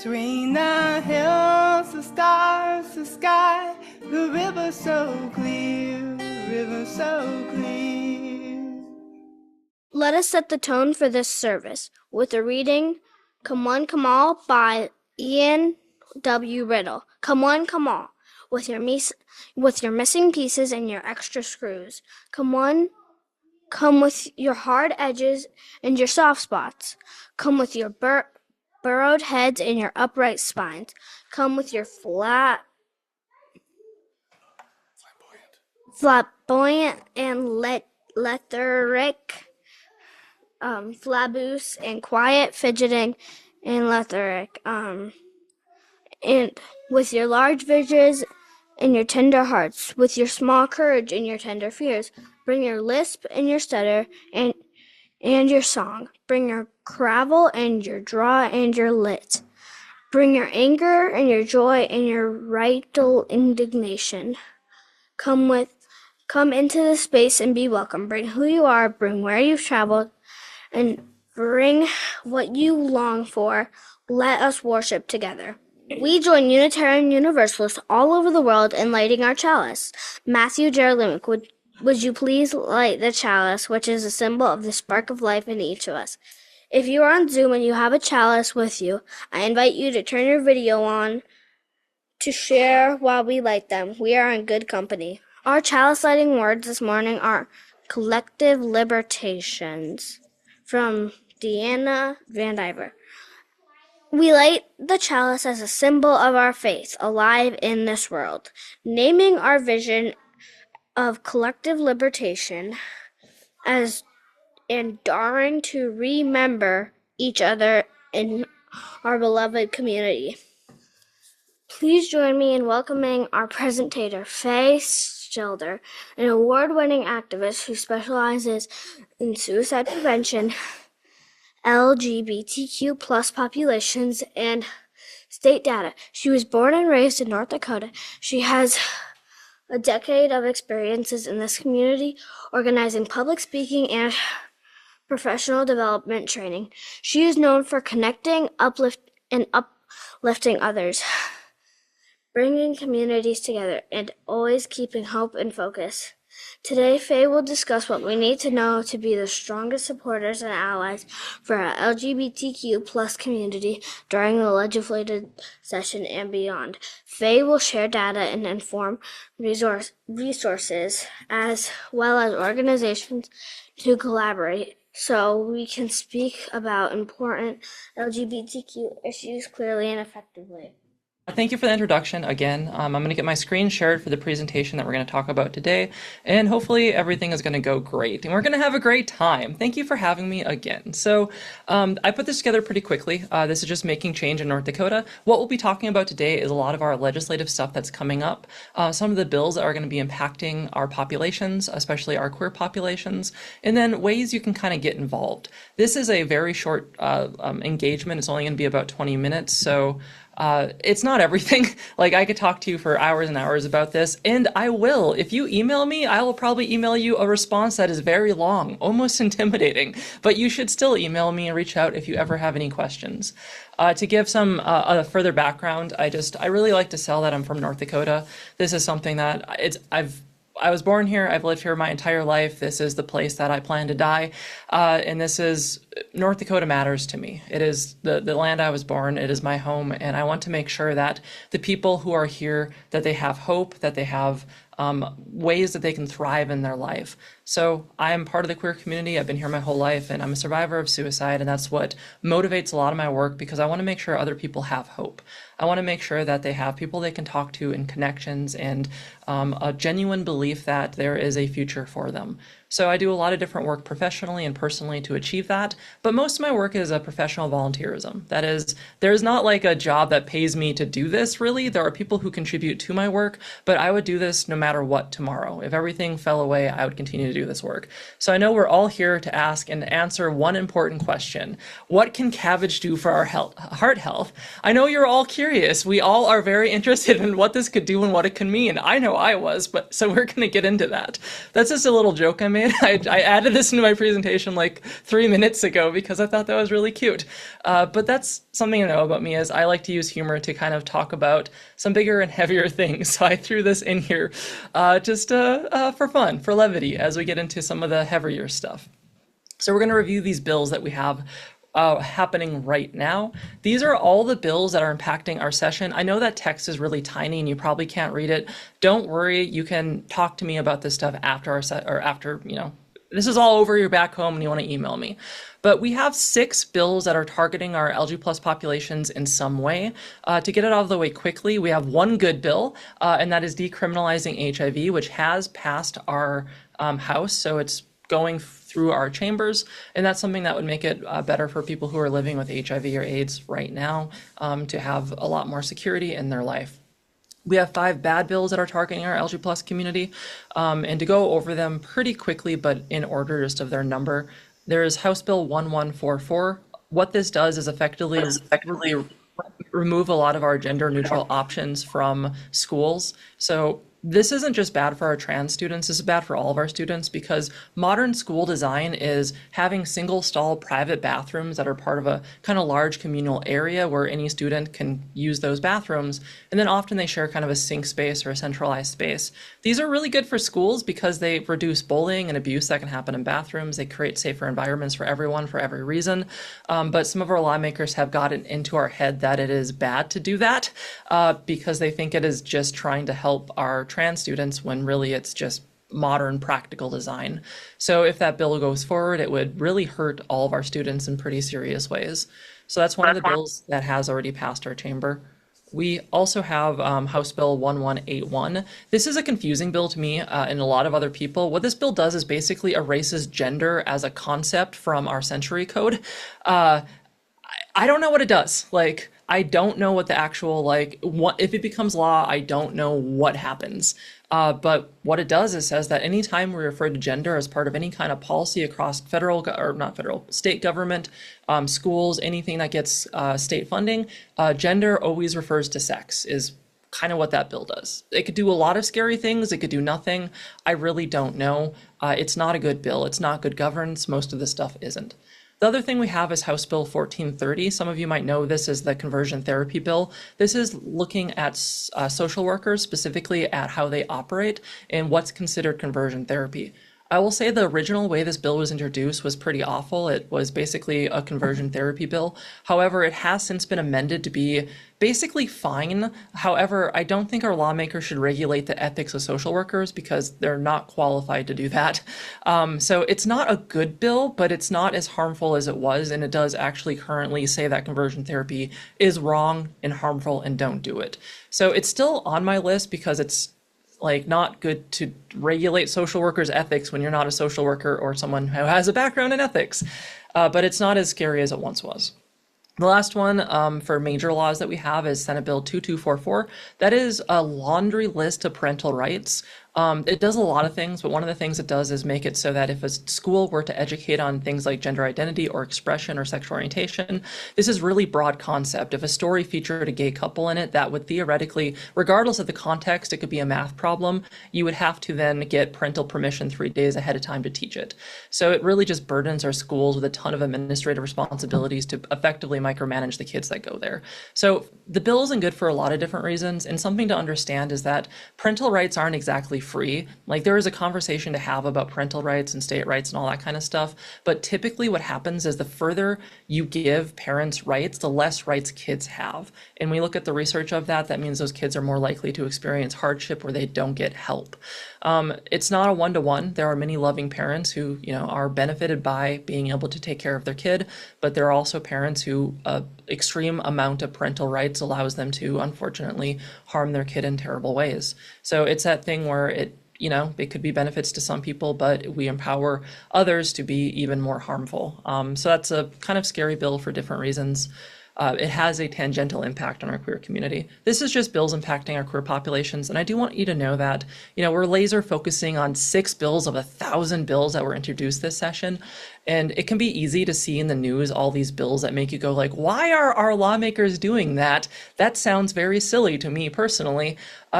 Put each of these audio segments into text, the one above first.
Between the hills, the stars, the sky, the river so clear, river so clear. Let us set the tone for this service with a reading, Come One, Come All, by Ian W. Riddle. Come one, come all, with your missing pieces and your extra screws. Come one, come with your hard edges and your soft spots. Come with your burrowed heads and your upright spines. Come with your flamboyant and lethargic flaboose and quiet fidgeting and lethargic, and with your large visions and your tender hearts, with your small courage and your tender fears. Bring your lisp and your stutter and your song. Bring your cravel and your draw and your lit. Bring your anger and your joy and your rightful indignation. Come into this space and be welcome. Bring who you are, bring where you've traveled, and bring what you long for. Let us worship together. We join Unitarian Universalists all over the world in lighting our chalice. Matthew Jerlimick, would you please light the chalice, which is a symbol of the spark of life in each of us? If you are on Zoom and you have a chalice with you, I invite you to turn your video on to share while we light them. We are in good company. Our chalice lighting words this morning are collective libertations from Deanna Van Diver. We light the chalice as a symbol of our faith, alive in this world, naming our vision of collective libertation as enduring to remember each other in our beloved community. Please join me in welcoming our presentator, Faye Seidler, an award-winning activist who specializes in suicide prevention, LGBTQ plus populations, and state data. She was born and raised in North Dakota. She has a decade of experiences in this community, organizing public speaking and professional development training. She is known for connecting, uplifting others, bringing communities together, and always keeping hope in focus. Today, Faye will discuss what we need to know to be the strongest supporters and allies for our LGBTQ plus community during the legislative session and beyond. Faye will share data and inform resources as well as organizations to collaborate so we can speak about important LGBTQ issues clearly and effectively. Thank you for the introduction again. I'm going to get my screen shared for the presentation that we're going to talk about today, and hopefully everything is going to go great, and we're going to have a great time. Thank you for having me again. So I put this together pretty quickly. This is just making change in North Dakota. What we'll be talking about today is a lot of our legislative stuff that's coming up, some of the bills that are going to be impacting our populations, especially our queer populations, and then ways you can kind of get involved. This is a very short engagement. It's only going to be about 20 minutes, so it's not everything. Like, I could talk to you for hours and hours about this, and I will. If you email me, I will probably email you a response that is very long, almost intimidating, but you should still email me and reach out if you ever have any questions. To give some further background, I really like to sell that I'm from North Dakota. This is something that I was born here. I've lived here my entire life. This is the place that I plan to die. And North Dakota matters to me. It is the land I was born. It is my home. And I want to make sure that the people who are here, that they have hope, that they have ways that they can thrive in their life. So I am part of the queer community. I've been here my whole life, and I'm a survivor of suicide, and that's what motivates a lot of my work, because I want to make sure other people have hope. I want to make sure that they have people they can talk to and connections and a genuine belief that there is a future for them. So I do a lot of different work professionally and personally to achieve that, but most of my work is a professional volunteerism. That is, there's not like a job that pays me to do this, really. There are people who contribute to my work, but I would do this no matter what tomorrow. If everything fell away, I would continue to do this work. So I know we're all here to ask and answer one important question. What can cabbage do for our heart health? I know you're all curious. We all are very interested in what this could do and what it can mean. I know I was, but so we're going to get into that. That's just a little joke I made. made. I added this into my presentation like 3 minutes ago because I thought that was really cute. But that's something to know about me is I like to use humor to kind of talk about some bigger and heavier things. So I threw this in here just for fun, for levity, as we get into some of the heavier stuff. So we're going to review these bills that we have happening right now. These are all the bills that are impacting our session. I know that text is really tiny and you probably can't read it. Don't worry, you can talk to me about this stuff after our set or after, this is all over, you're back home and you want to email me. But we have 6 bills that are targeting our LG plus populations in some way. To get it out of the way quickly, we have one good bill, and that is decriminalizing HIV, which has passed our House. So it's going through our chambers, and that's something that would make it better for people who are living with HIV or AIDS right now to have a lot more security in their life. We have 5 bad bills that are targeting our LG plus community, and to go over them pretty quickly, but in order just of their number, there is House Bill 1144. What this does is effectively remove a lot of our gender neutral options from schools. So this isn't just bad for our trans students, this is bad for all of our students because modern school design is having single stall private bathrooms that are part of a kind of large communal area where any student can use those bathrooms. And then often they share kind of a sink space or a centralized space. These are really good for schools because they reduce bullying and abuse that can happen in bathrooms. They create safer environments for everyone for every reason. But some of our lawmakers have gotten into our head that it is bad to do that because they think it is just trying to help our trans students when really it's just modern practical design. So if that bill goes forward, it would really hurt all of our students in pretty serious ways. So that's one of the bills that has already passed our chamber. We also have House Bill 1181. This is a confusing bill to me and a lot of other people. What this bill does is basically erases gender as a concept from our century code. I don't know what it does. I don't know what the actual, if it becomes law, I don't know what happens. But what it does is says that anytime we refer to gender as part of any kind of policy across state government, schools, anything that gets state funding, gender always refers to sex is kind of what that bill does. It could do a lot of scary things. It could do nothing. I really don't know. It's not a good bill. It's not good governance. Most of the stuff isn't. The other thing we have is House Bill 1430. Some of you might know this as the conversion therapy bill. This is looking at social workers, specifically at how they operate and what's considered conversion therapy. I will say the original way this bill was introduced was pretty awful. It was basically a conversion therapy bill. However, it has since been amended to be basically fine. However, I don't think our lawmakers should regulate the ethics of social workers because they're not qualified to do that. So it's not a good bill, but it's not as harmful as it was. And it does actually currently say that conversion therapy is wrong and harmful and don't do it. So it's still on my list because it's not good to regulate social workers' ethics when you're not a social worker or someone who has a background in ethics. But it's not as scary as it once was. The last one for major laws that we have is Senate Bill 2244. That is a laundry list of parental rights. It does a lot of things, but one of the things it does is make it so that if a school were to educate on things like gender identity or expression or sexual orientation, this is really broad concept. If a story featured a gay couple in it, that would theoretically, regardless of the context, it could be a math problem. You would have to then get parental permission 3 days ahead of time to teach it. So it really just burdens our schools with a ton of administrative responsibilities to effectively micromanage the kids that go there. So the bill isn't good for a lot of different reasons. And something to understand is that parental rights aren't exactly free. There is a conversation to have about parental rights and state rights and all that kind of stuff. But typically what happens is the further you give parents rights, the less rights kids have. And we look at the research of that, that means those kids are more likely to experience hardship where they don't get help. It's not a one-to-one. There are many loving parents who, are benefited by being able to take care of their kid, but there are also parents who extreme amount of parental rights allows them to, unfortunately, harm their kid in terrible ways. So it's that thing where it could be benefits to some people, but we empower others to be even more harmful. So that's a kind of scary bill for different reasons. It has a tangential impact on our queer community. This is just bills impacting our queer populations. And I do want you to know that, we're laser focusing on 6 bills of 1,000 bills that were introduced this session. And it can be easy to see in the news all these bills that make you go like, why are our lawmakers doing that? That sounds very silly to me personally.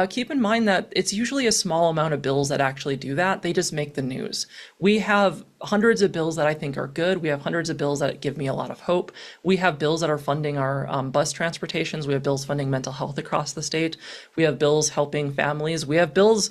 Keep in mind that it's usually a small amount of bills that actually do that. They just make the news. We have hundreds of bills that I think are good. We have hundreds of bills that give me a lot of hope. We have bills that are funding our bus transportations. We have bills funding mental health across the state. We have bills helping families. We have bills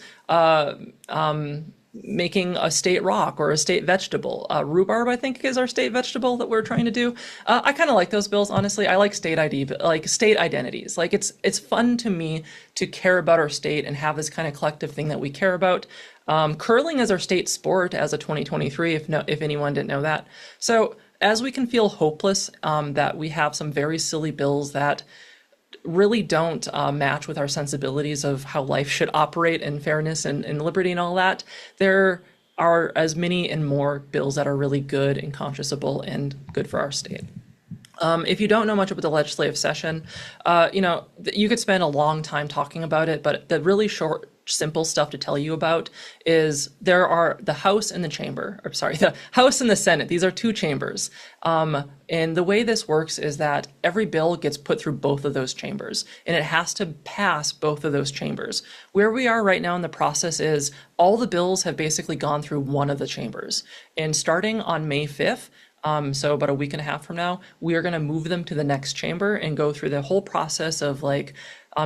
making a state rock or a state vegetable. Rhubarb, I think, is our state vegetable that we're trying to do. I kind of like those bills, honestly. I like state ID, but like state identities. Like it's fun to me to care about our state and have this kind of collective thing that we care about. Curling is our state sport as of 2023, if anyone didn't know that. So as we can feel hopeless that we have some very silly bills that really don't match with our sensibilities of how life should operate and fairness and liberty and all that, there are as many and more bills that are really good and conscionable and good for our state. If you don't know much about the legislative session, you could spend a long time talking about it, but the really short, simple stuff to tell you about is there are the House and the House and the Senate. These are two chambers. And the way this works is that every bill gets put through both of those chambers, and it has to pass both of those chambers. Where we are right now in the process is all the bills have basically gone through one of the chambers. And starting on May 5th, so about a week and a half from now, we are going to move them to the next chamber and go through the whole process of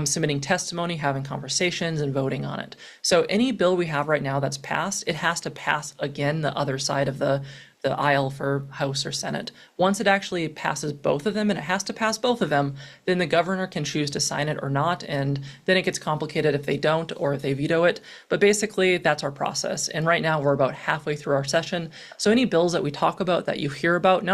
submitting testimony, having conversations, and voting on it. So any bill we have right now that's passed, it has to pass again the other side of the aisle for House or Senate. Once it actually passes both of them, and it has to pass both of them, then the governor can choose to sign it or not, and then it gets complicated if they don't or if they veto it. But basically, that's our process. And right now, we're about halfway through our session. So any bills that we talk about, that you hear about,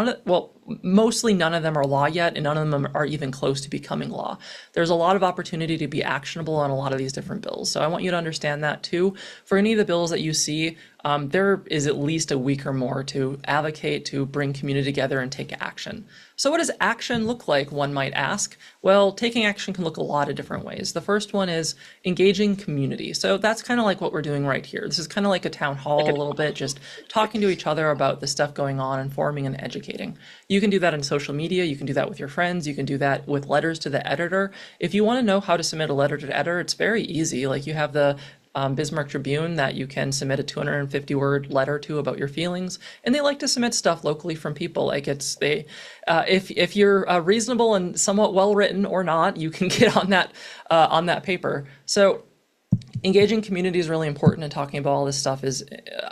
mostly none of them are law yet, and none of them are even close to becoming law. There's a lot of opportunity to be actionable on a lot of these different bills. So I want you to understand that too. For any of the bills that you see, there is at least a week or more to advocate, to bring community together and take action. So what does action look like, one might ask? Well, taking action can look a lot of different ways. The first one is engaging community. So that's kind of like what we're doing right here. This is kind of like a town hall a little bit, just talking to each other about the stuff going on, informing and educating. You can do that on social media. You can do that with your friends. You can do that with letters to the editor. If you want to know how to submit a letter to the editor, it's very easy. Like you have the Bismarck Tribune that you can submit a 250-word letter to about your feelings, and they like to submit stuff locally from people. Like if you're reasonable and somewhat well written or not, you can get on that paper. So engaging community is really important, and talking about all this stuff is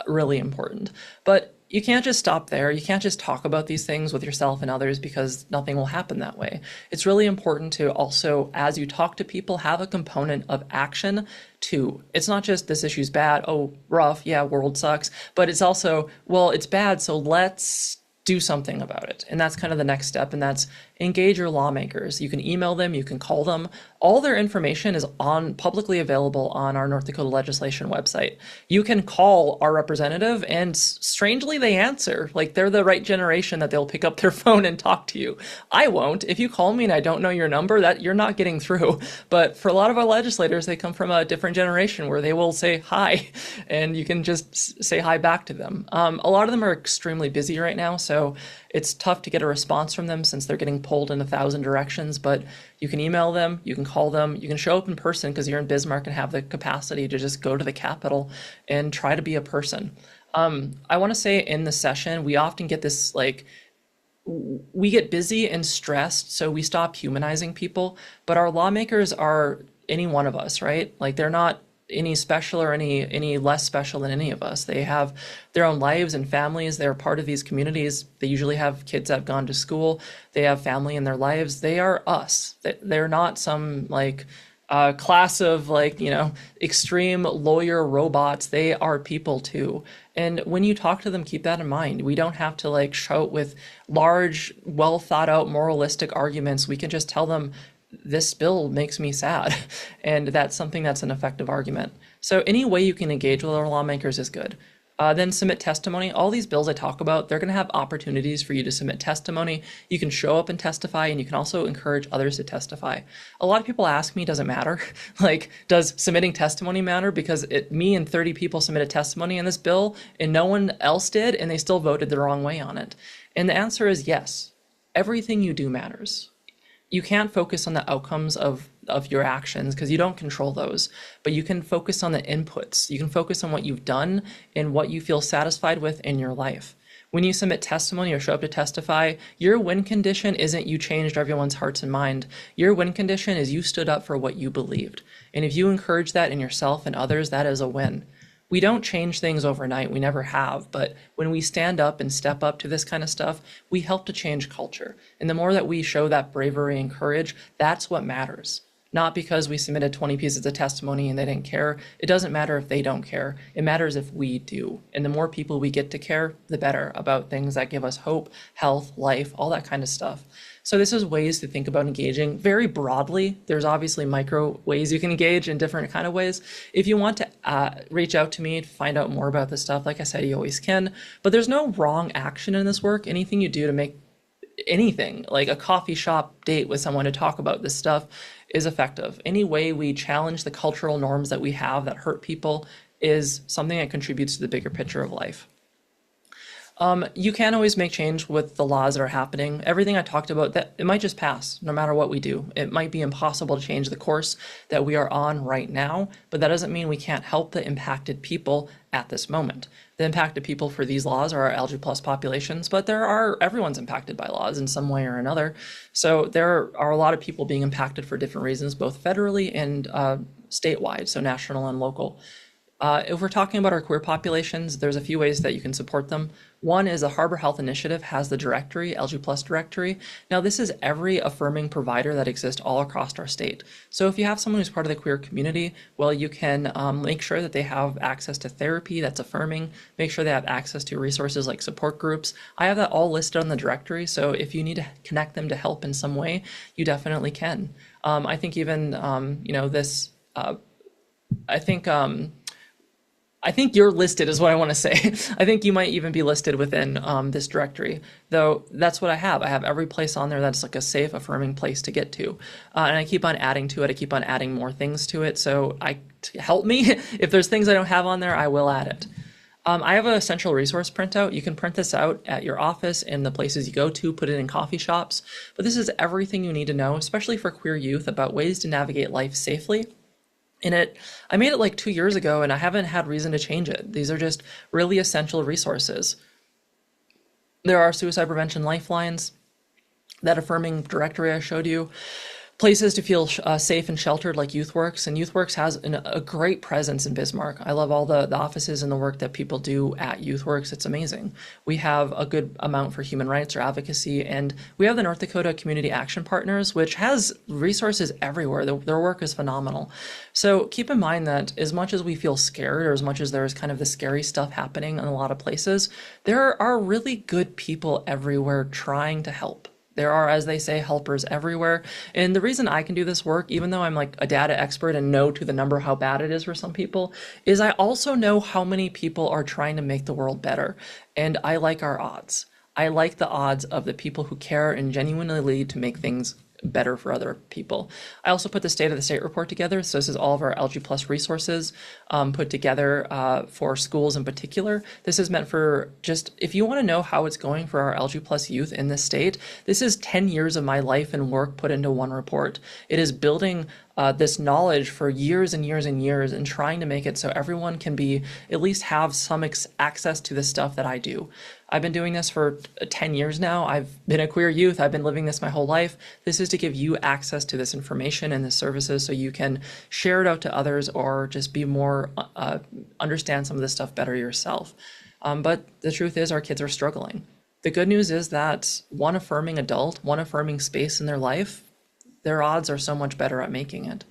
really important. But you can't just stop there. You can't just talk about these things with yourself and others, because nothing will happen that way. It's really important to also, as you talk to people, have a component of action too. It's not just this issue's bad, oh, rough, yeah, world sucks, but it's also, well, it's bad, so let's do something about it. And that's kind of the next step, and that's engage your lawmakers. You can email them, you can call them. All their information is publicly available on our North Dakota legislation website. You can call our representative, and strangely they answer. Like, they're the right generation that they'll pick up their phone and talk to you. I won't. If you call me and I don't know your number, that you're not getting through. But for a lot of our legislators, they come from a different generation where they will say hi, and you can just say hi back to them. A lot of them are extremely busy right now, so it's tough to get a response from them since they're getting pulled in 1,000 directions, but you can email them, you can call them, you can show up in person because you're in Bismarck and have the capacity to just go to the Capitol and try to be a person. I want to say in the session, we often get this, we get busy and stressed, so we stop humanizing people, but our lawmakers are any one of us, right? Like, they're not any special or any less special than any of us. They have their own lives and families. They're part of these communities. They usually have kids that have gone to school. They have family in their lives. They are us. They're not some class of extreme lawyer robots. They are people too. And when you talk to them, keep that in mind. We don't have to shout with large, well thought out moralistic arguments. We can just tell them, this bill makes me sad. And that's something that's an effective argument. So any way you can engage with our lawmakers is good. Then submit testimony. All these bills I talk about, they're going to have opportunities for you to submit testimony. You can show up and testify, and you can also encourage others to testify. A lot of people ask me, does it matter? Like, does submitting testimony matter? Because me and 30 people submitted testimony in this bill, and no one else did, and they still voted the wrong way on it. And the answer is yes. Everything you do matters. You can't focus on the outcomes of your actions because you don't control those, but you can focus on the inputs. You can focus on what you've done and what you feel satisfied with in your life. When you submit testimony or show up to testify, your win condition isn't you changed everyone's hearts and mind. Your win condition is you stood up for what you believed. And if you encourage that in yourself and others, that is a win. We don't change things overnight, we never have, but when we stand up and step up to this kind of stuff, we help to change culture. And the more that we show that bravery and courage, that's what matters. Not because we submitted 20 pieces of testimony and they didn't care. It doesn't matter if they don't care. It matters if we do. And the more people we get to care, the better about things that give us hope, health, life, all that kind of stuff. So this is ways to think about engaging very broadly. There's obviously micro ways you can engage in different kind of ways. If you want to reach out to me to find out more about this stuff, like I said, you always can. But there's no wrong action in this work. Anything you do to make anything, like a coffee shop date with someone to talk about this stuff, is effective. Any way we challenge the cultural norms that we have that hurt people is something that contributes to the bigger picture of life. You can always make change with the laws that are happening. Everything I talked about, that it might just pass no matter what we do. It might be impossible to change the course that we are on right now, but that doesn't mean we can't help the impacted people at this moment. The impacted people for these laws are our LG plus populations, but everyone's impacted by laws in some way or another. So there are a lot of people being impacted for different reasons, both federally and statewide, so national and local. If we're talking about our queer populations, there's a few ways that you can support them. One is the Harbor Health Initiative has the directory, LG Plus directory. Now this is every affirming provider that exists all across our state. So if you have someone who's part of the queer community, well, you can make sure that they have access to therapy that's affirming, make sure they have access to resources like support groups. I have that all listed on the directory, so if you need to connect them to help in some way, you definitely can. I think even, I think you're listed is what I want to say. I think you might even be listed within this directory, though that's what I have. I have every place on there that's like a safe, affirming place to get to. And I keep on adding to it. I keep on adding more things to it. So help me. If there's things I don't have on there, I will add it. I have a central resource printout. You can print this out at your office and the places you go to, put it in coffee shops. But this is everything you need to know, especially for queer youth, about ways to navigate life safely. I made it like 2 years ago and I haven't had reason to change it. These are just really essential resources. There are suicide prevention lifelines, that affirming directory I showed you, places to feel safe and sheltered like YouthWorks, and YouthWorks has a great presence in Bismarck. I love all the offices and the work that people do at YouthWorks. It's amazing. We have a good amount for human rights or advocacy, and we have the North Dakota Community Action Partners, which has resources everywhere. Their work is phenomenal. So keep in mind that as much as we feel scared, or as much as there's kind of the scary stuff happening in a lot of places, there are really good people everywhere trying to help. There are, as they say, helpers everywhere. And the reason I can do this work, even though I'm like a data expert and know to the number how bad it is for some people, is I also know how many people are trying to make the world better. And I like our odds. I like the odds of the people who care and genuinely lead to make things better for other people. I also put the State of the State report together. So this is all of our LG Plus resources put together for schools in particular. This is meant for just, if you want to know how it's going for our LG Plus youth in this state, this is 10 years of my life and work put into one report. It is building this knowledge for years and years and years and trying to make it so everyone can at least have some access to the stuff that I do. I've been doing this for 10 years now. I've been a queer youth. I've been living this my whole life. This is to give you access to this information and the services so you can share it out to others or just be more, understand some of this stuff better yourself. But the truth is our kids are struggling. The good news is that one affirming adult, one affirming space in their life, their odds are so much better at making it.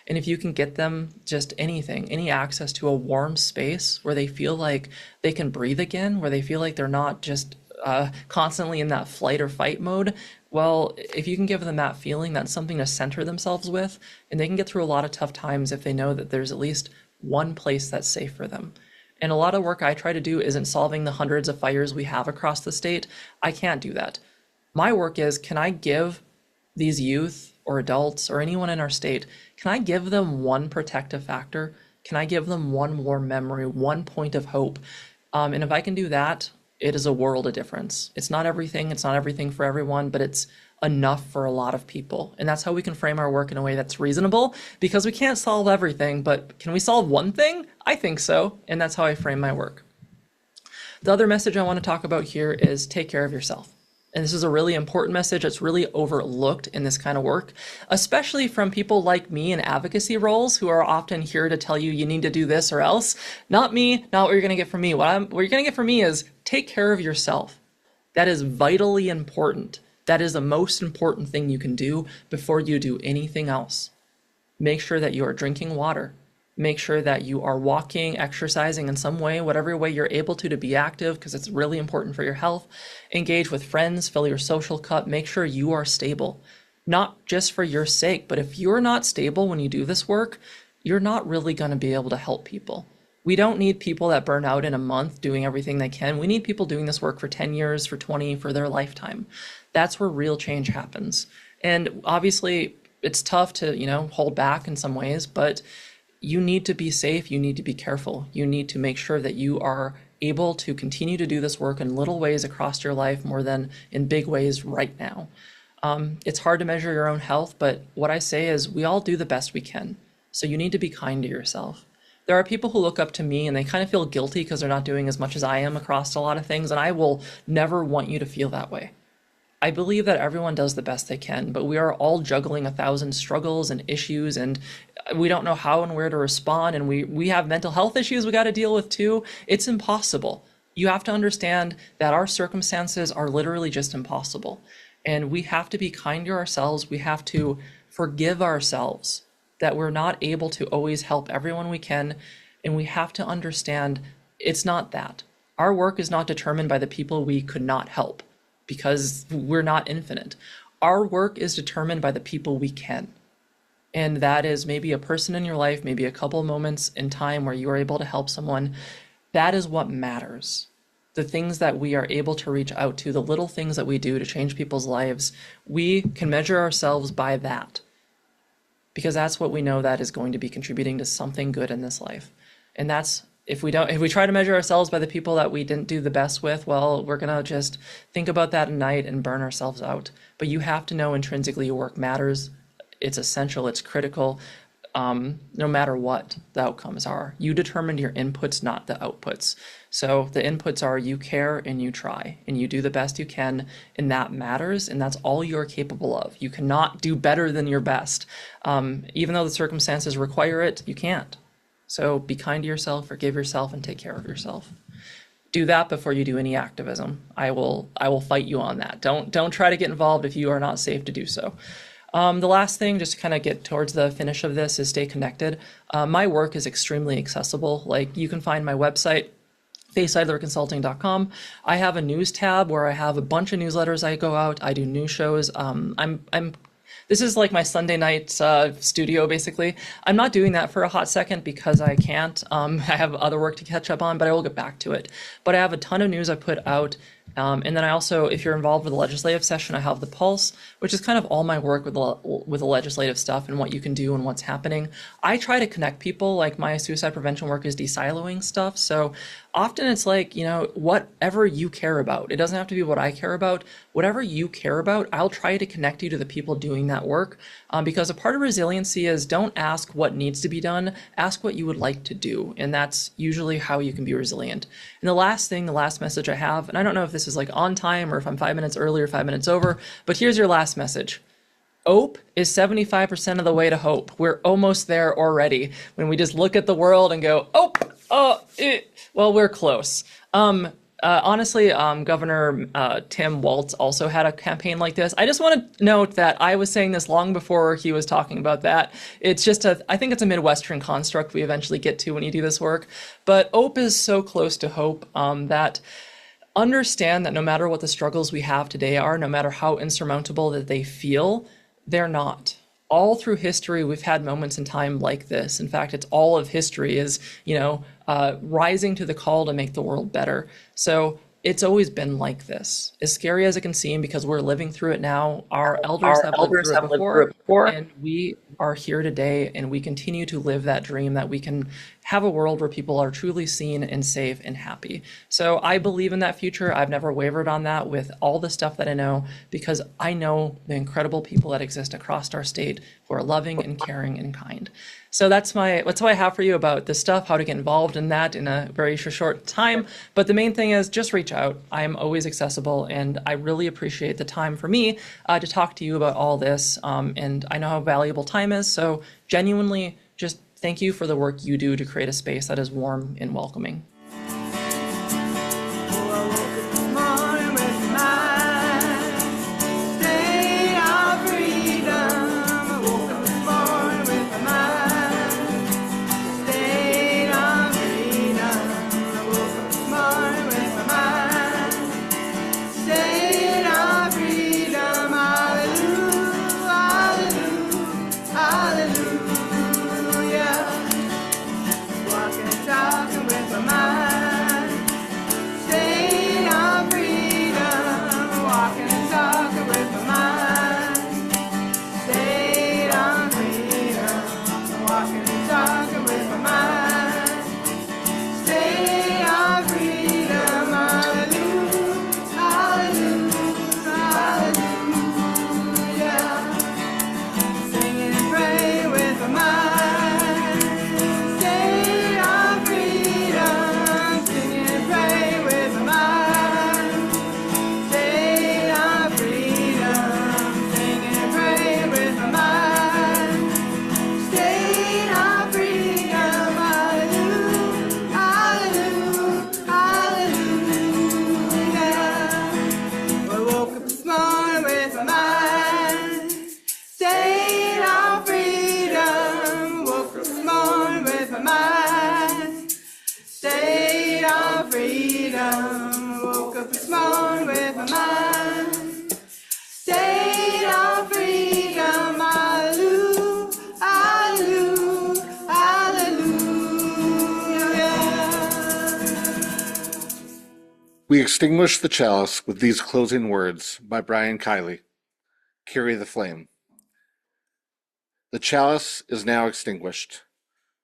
And if you can get them just anything, any access to a warm space where they feel like they can breathe again, where they feel like they're not just constantly in that flight or fight mode, well, if you can give them that feeling, that's something to center themselves with, and they can get through a lot of tough times if they know that there's at least one place that's safe for them. And a lot of work I try to do isn't solving the hundreds of fires we have across the state. I can't do that. My work is, can I give these youth or adults or anyone in our state, can I give them one protective factor? Can I give them one more memory, one point of hope? And if I can do that, it is a world of difference. It's not everything for everyone, but it's enough for a lot of people. And that's how we can frame our work in a way that's reasonable, because we can't solve everything, but can we solve one thing? I think so, and that's how I frame my work. The other message I want to talk about here is take care of yourself. And this is a really important message that's really overlooked in this kind of work, especially from people like me in advocacy roles who are often here to tell you need to do this or else. Not me, not what you're going to get from me. What you're going to get from me is take care of yourself. That is vitally important. That is the most important thing you can do before you do anything else. Make sure that you are drinking water. Make sure that you are walking, exercising in some way, whatever way you're able to be active, because it's really important for your health. Engage with friends, fill your social cup. Make sure you are stable, not just for your sake, but if you're not stable when you do this work, you're not really going to be able to help people. We don't need people that burn out in a month doing everything they can. We need people doing this work for 10 years, for 20, for their lifetime. That's where real change happens. And obviously, it's tough to, hold back in some ways, but you need to be safe. You need to be careful. You need to make sure that you are able to continue to do this work in little ways across your life more than in big ways right now. It's hard to measure your own health, but what I say is we all do the best we can. So you need to be kind to yourself. There are people who look up to me and they kind of feel guilty because they're not doing as much as I am across a lot of things, and I will never want you to feel that way. I believe that everyone does the best they can, but we are all juggling 1,000 struggles and issues, and we don't know how and where to respond, and we have mental health issues we got to deal with too. It's impossible. You have to understand that our circumstances are literally just impossible, and we have to be kind to ourselves. We have to forgive ourselves that we're not able to always help everyone we can, and we have to understand it's not that. Our work is not determined by the people we could not help, because we're not infinite. Our work is determined by the people we can. And that is maybe a person in your life, maybe a couple moments in time where you are able to help someone. That is what matters. The things that we are able to reach out to, the little things that we do to change people's lives, we can measure ourselves by that. Because that's what we know that is going to be contributing to something good in this life. And that's, if we try to measure ourselves by the people that we didn't do the best with, well, we're going to just think about that at night and burn ourselves out. But you have to know intrinsically your work matters. It's essential. It's critical. No matter what the outcomes are. You determined your inputs, not the outputs. So the inputs are you care and you try and you do the best you can, and that matters, and that's all you're capable of. You cannot do better than your best. Even though the circumstances require it, you can't. So be kind to yourself, forgive yourself, and take care of yourself. Do that before you do any activism. I will fight you on that. Don't try to get involved if you are not safe to do so. The last thing, just to kind of get towards the finish of this, is stay connected. My work is extremely accessible. Like, you can find my website, FayeSeidlerConsulting.com. I have a news tab where I have a bunch of newsletters I go out. I do news shows. This is like my Sunday night studio, basically. I'm not doing that for a hot second because I can't. I have other work to catch up on, but I will get back to it. But I have a ton of news I put out. And then I also, if you're involved with the legislative session, I have the Pulse, which is kind of all my work with the legislative stuff and what you can do and what's happening. I try to connect people. Like, my suicide prevention work is de-siloing stuff. So often it's like, whatever you care about. It doesn't have to be what I care about. Whatever you care about, I'll try to connect you to the people doing that work. Because a part of resiliency is don't ask what needs to be done, ask what you would like to do. And that's usually how you can be resilient. And the last message I have, and I don't know if this is like on time or if I'm 5 minutes early or 5 minutes over, but here's your last message. Hope is 75% of the way to hope. We're almost there already. When we just look at the world and go, well, we're close. Honestly, Governor Tim Walz also had a campaign like this. I just want to note that I was saying this long before he was talking about that. It's just I think it's a Midwestern construct we eventually get to when you do this work. But hope is so close to hope that understand that no matter what the struggles we have today are, no matter how insurmountable that they feel, they're not. all through history, we've had moments in time like this. In fact, it's all of history is, rising to the call to make the world better. So it's always been like this. As scary as it can seem, because we're living through it now, our elders have lived through it before, and we are here today, and we continue to live that dream that we can have a world where people are truly seen and safe and happy. So I believe in that future. I've never wavered on that with all the stuff that I know, because I know the incredible people that exist across our state who are loving and caring and kind. So that's what I have for you about this stuff, how to get involved in that in a very short time. But the main thing is just reach out. I'm always accessible, and I really appreciate the time for me to talk to you about all this. And I know how valuable time is. So genuinely, just thank you for the work you do to create a space that is warm and welcoming. We extinguish the chalice with these closing words by Brian Kiley. Carry the flame. The chalice is now extinguished,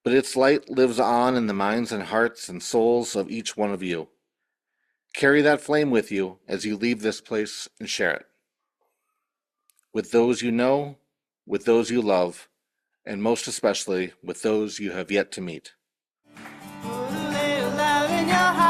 but its light lives on in the minds and hearts and souls of each one of you. Carry that flame with you as you leave this place and share it. With those you know, with those you love, and most especially with those you have yet to meet. Put a little love in your heart.